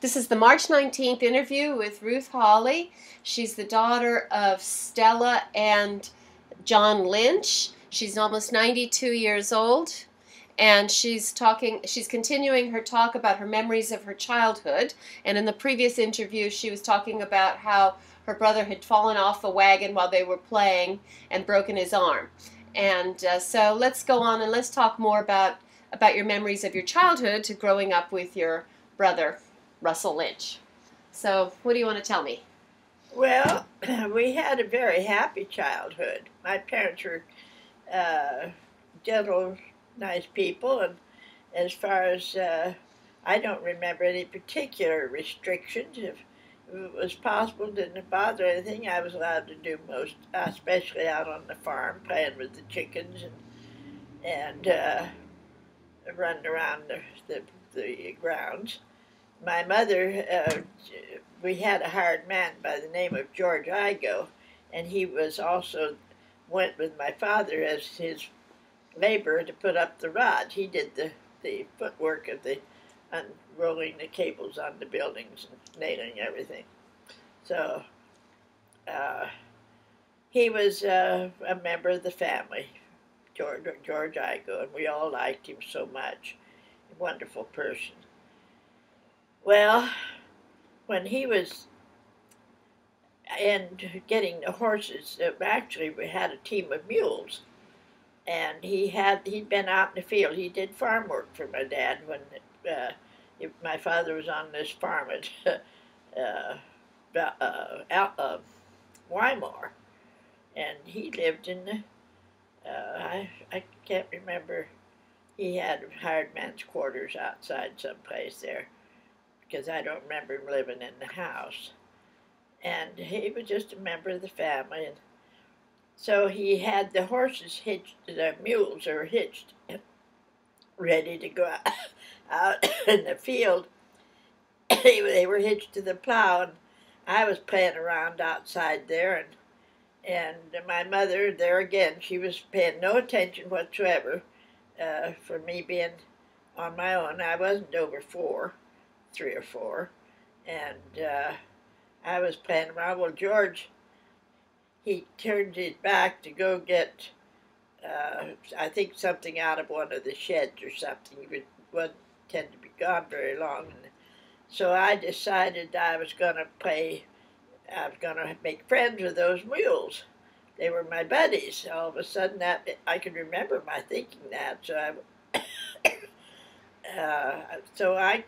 This is the March 19th interview with Ruth Hawley. She's the daughter of Stella and John Linch. She's almost 92 years old, and she's continuing her talk about her memories of her childhood. And in the previous interview, she was talking about how her brother had fallen off a wagon while they were playing and broken his arm. And so let's go on and let's talk more about your memories of your childhood to growing up with your brother, Russell Linch. So, what do you want to tell me? Well, we had a very happy childhood. My parents were gentle, nice people, and as far as I don't remember any particular restrictions. If it was possible, didn't bother anything, I was allowed to do most, especially out on the farm, playing with the chickens and running around the grounds. My mother, we had a hired man by the name of George Igo, and he was also went with my father as his laborer to put up the rods. He did the footwork of the unrolling the cables on the buildings and nailing everything. So he was a member of the family, George Igo, and we all liked him so much. A wonderful person. Well, when he was getting the horses, actually we had a team of mules, and he'd been out in the field. He did farm work for my dad when my father was on this farm at Weimar, and he lived in the I can't remember. He had hired man's quarters outside someplace there, because I don't remember him living in the house. And he was just a member of the family. And so he had the horses hitched, the mules were hitched, ready to go out in the field. They were hitched to the plow, and I was playing around outside there. And my mother, there again, she was paying no attention whatsoever for me being on my own. I wasn't over 3 or 4, and I was playing around. Well, George, he turned his back to go get, I think, something out of one of the sheds or something. He wouldn't tend to be gone very long. And so I decided I was going to make friends with those mules. They were my buddies. All of a sudden, I can remember my thinking that. So I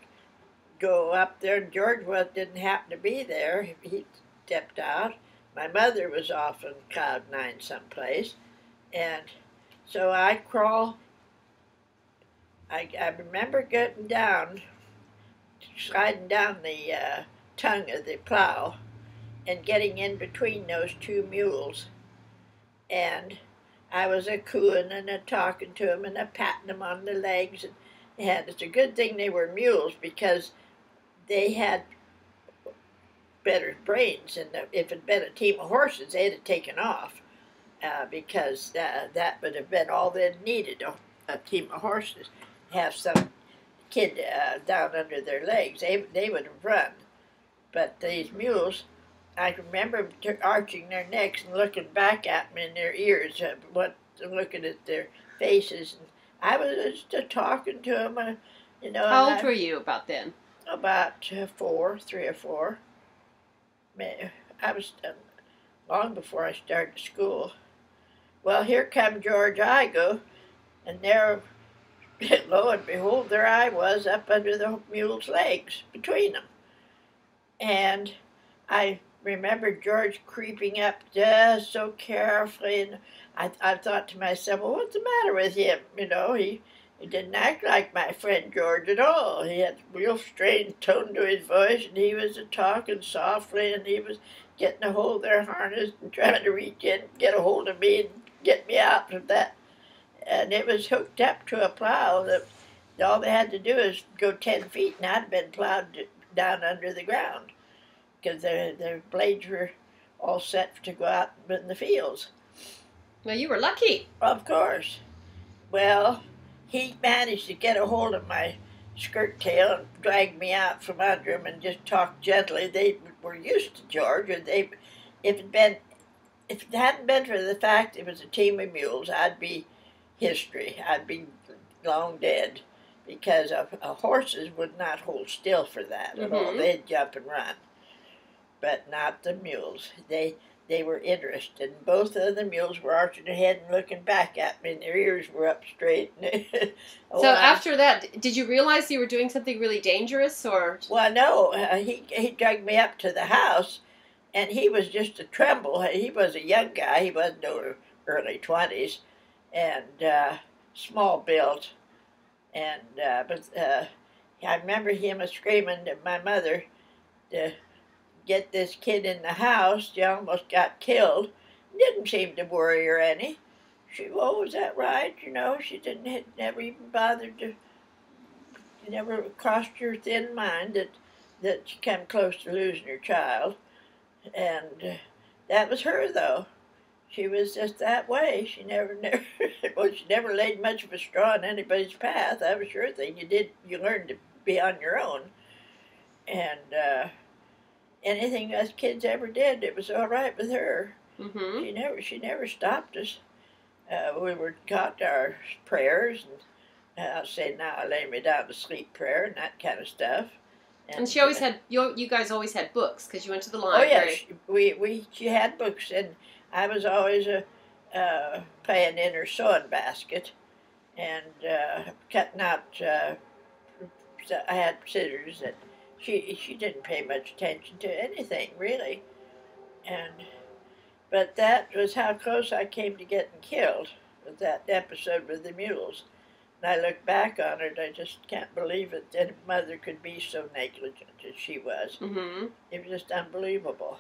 go up there, and George didn't happen to be there. He stepped out. My mother was off in Cloud 9 someplace, and so I crawl. I remember getting down, sliding down the tongue of the plow, and getting in between those two mules, and I was a-cooing and a-talking to them and a-patting them on the legs, and it's a good thing they were mules, because they had better brains, and if it had been a team of horses, they'd have taken off, because that would have been all they needed, a team of horses. Have some kid down under their legs, they would have run. But these mules, I remember arching their necks and looking back at me in their ears, looking at their faces, and I was just talking to them, How old were you about then? About 3 or 4. I was long before I started school. Well, here come George Igo, and there, lo and behold, there I was up under the mule's legs, between them. And I remember George creeping up just so carefully, and I thought to myself, well, what's the matter with him? He didn't act like my friend George at all. He had a real strange tone to his voice, and he was talking softly, and he was getting a hold of their harness and trying to reach in, get a hold of me, and get me out of that. And it was hooked up to a plow that all they had to do is go 10 feet, and I'd been plowed down under the ground, because their blades were all set to go out in the fields. Well, you were lucky. Of course. Well, he managed to get a hold of my skirt tail and drag me out from under him and just talk gently. They were used to George, or if it hadn't been for the fact it was a team of mules, I'd be history. I'd be long dead, because horses would not hold still for that at all. They'd jump and run, but not the mules. They were interested. Both of the mules were arching their head and looking back at me, and their ears were up straight. So after that, did you realize you were doing something really dangerous, or? Well, no. He dragged me up to the house, and he was just a tremble. He was a young guy. He wasn't no early 20s, and small built. And but I remember him screaming to my mother to get this kid in the house. She almost got killed. Didn't seem to worry her any. Oh, was that right? You know, she never even bothered to. It never crossed her thin mind that she came close to losing her child. And that was her, though. She was just that way. She never, well, she never laid much of a straw in anybody's path. That was sure thing. You learned to be on your own. And anything us kids ever did, it was all right with her. She never stopped us. We were taught our prayers, and I'll say now I lay me down to sleep prayer and that kind of stuff. And she always had, you guys always had books, because you went to the library. Oh, yeah, she had books, and I was always playing in her sewing basket, and cutting out, I had scissors, and she didn't pay much attention to anything, really. But that was how close I came to getting killed, with that episode with the mules. And I look back on it, I just can't believe it that a mother could be so negligent as she was. It was just unbelievable.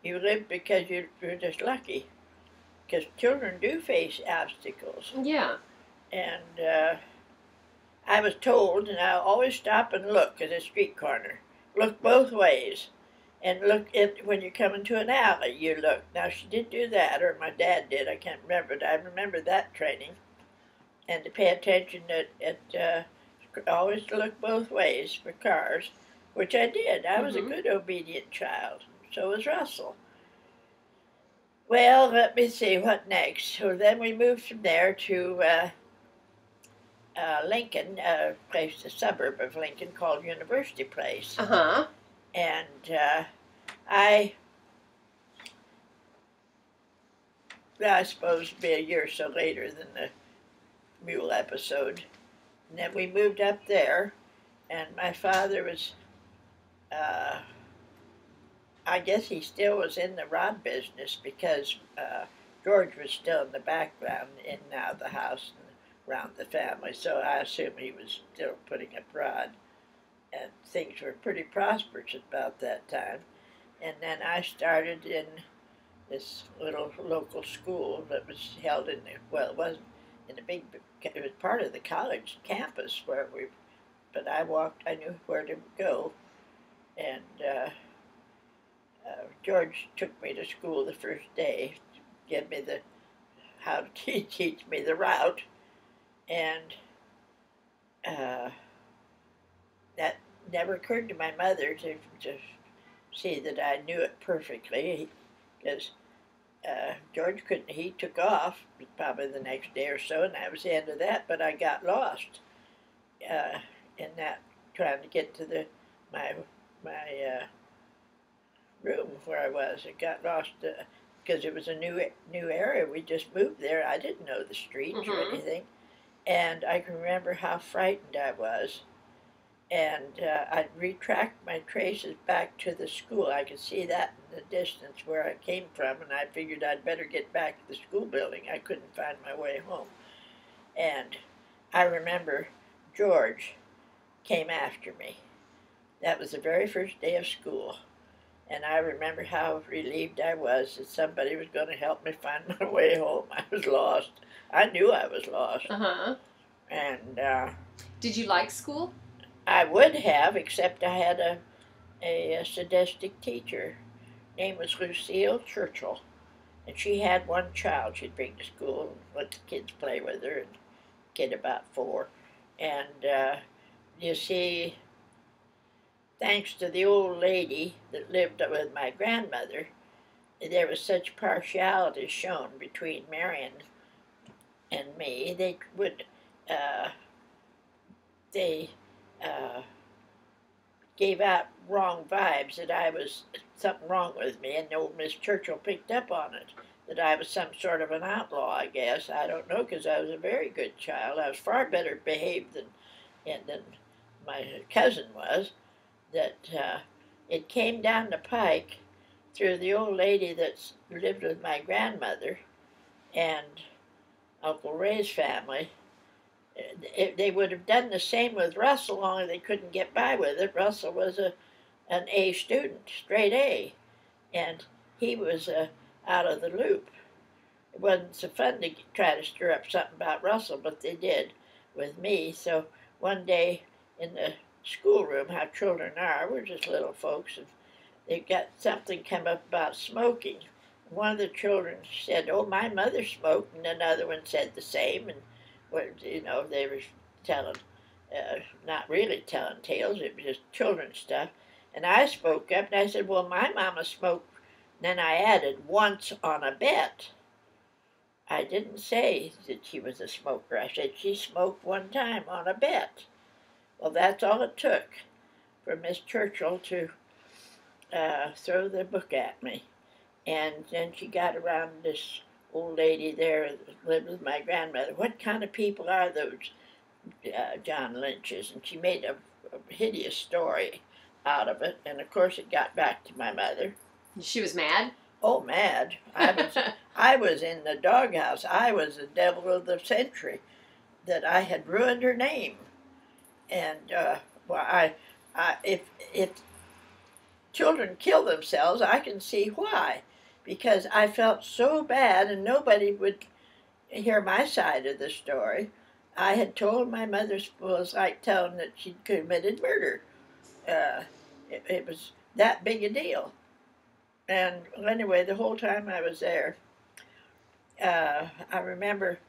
You live because you're just lucky. Because children do face obstacles. Yeah. And I was told, and I always stop and look at a street corner. Look both ways. And look when you come into an alley, you look. Now, she did do that, or my dad did, I can't remember, but I remember that training. And to pay attention always to look both ways for cars, which I did. I was a good, obedient child. So was Russell. Well, let me see, what next? So then we moved from there to Lincoln, a suburb of Lincoln called University Place. And I suppose it'd be a year or so later than the mule episode. And then we moved up there, and my father was, I guess he still was in the rod business, because George was still in the background in and out of the house and around the family, so I assume he was still putting up rod. And things were pretty prosperous about that time. And then I started in this little local school that was held in it wasn't in a big, it was part of the college campus but I knew where to go. And George took me to school the first day to give me how to teach me the route. And that never occurred to my mother to see that I knew it perfectly, because George couldn't. He took off probably the next day or so, and that was the end of that. But I got lost in that, trying to get to my room where I was. I got lost because it was a new area. We just moved there. I didn't know the streets or anything, and I can remember how frightened I was. And I'd retract my traces back to the school. I could see that in the distance where I came from, and I figured I'd better get back to the school building. I couldn't find my way home. And I remember George came after me. That was the very first day of school. And I remember how relieved I was that somebody was going to help me find my way home. I was lost. I knew I was lost. And did you like school? I would have, except I had a sadistic teacher. Her name was Lucille Churchill, and she had one child she'd bring to school and let the kids play with her, and kid about 4. And you see, thanks to the old lady that lived with my grandmother, there was such partiality shown between Marion and me. Uh, they gave out wrong vibes that I was something wrong with me, and old Miss Churchill picked up on it. That I was some sort of an outlaw, I guess. I don't know, because I was a very good child. I was far better behaved than my cousin was. That it came down the pike through the old lady that lived with my grandmother and Uncle Ray's family. They would have done the same with Russell, only they couldn't get by with it. Russell was an A student, straight A, and he was out of the loop. It wasn't so fun to try to stir up something about Russell, but they did with me. So one day in the schoolroom, how children are, we're just little folks, and they got something come up about smoking. One of the children said, "Oh, my mother smoked," and another one said the same, and they were telling, not really telling tales, it was just children's stuff. And I spoke up and I said, "Well, my mama smoked." Then I added, "once on a bet." I didn't say that she was a smoker. I said she smoked one time on a bet. Well, that's all it took for Miss Churchill to throw the book at me. And then she got around this old lady there that lived with my grandmother. "What kind of people are those John Lynches?" And she made a hideous story out of it. And of course it got back to my mother. She was mad? Oh, mad. I was in the doghouse. I was the devil of the century, that I had ruined her name. And if children kill themselves, I can see why. Because I felt so bad and nobody would hear my side of the story. I had told my mother it was like telling that she'd committed murder. It was that big a deal. And anyway, the whole time I was there, I remember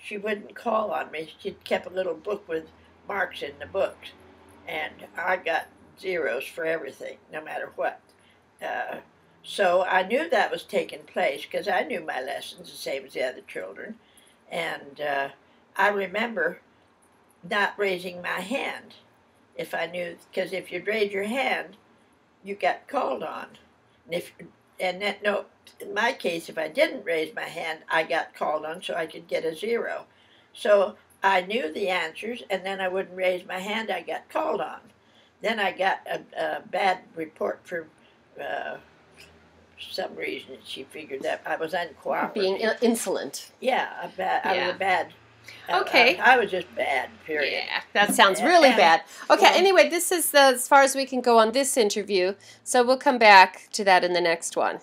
she wouldn't call on me. She'd kept a little book with marks in the books, and I got zeros for everything, no matter what. So I knew that was taking place because I knew my lessons the same as the other children. And I remember not raising my hand if I knew, because if you'd raise your hand, you got called on. In my case, if I didn't raise my hand, I got called on, so I could get a zero. So I knew the answers, and then I wouldn't raise my hand, I got called on. Then I got a bad report for some reason. She figured that I was uncooperative. Being insolent. Yeah, I was a bad. Okay. I was just bad, period. Yeah, that sounds really bad. Okay, well, anyway, this is as far as we can go on this interview, so we'll come back to that in the next one.